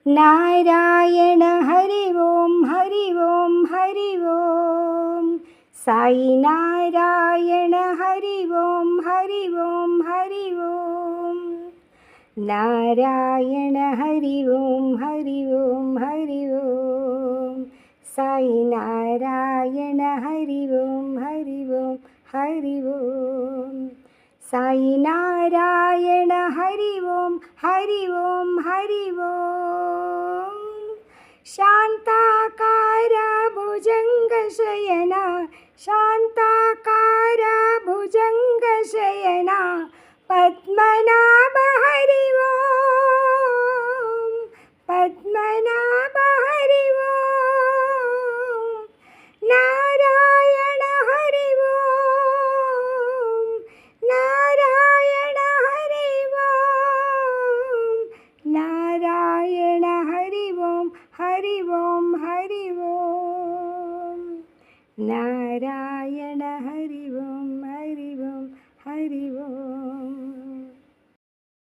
Narayan Hari Om Hari Om Hari Om. Sai Narayan Hari Om Hari Om Hari Om. Narayan Hari Om Hari Om Hari Om. Sai Narayan Hari Om Hari Om Hari Om. Sai Narayan Hari Om Hari Om Hari Om. शांताकार भुजंगशयना शांताकार भुजंगशयना Padmanabha Hari Om Padmanabha Hari Om. Narayan Hari Om Narayan Hari Om. Narayan Hari Om Hari Om Hari Om. Narayan Hari Om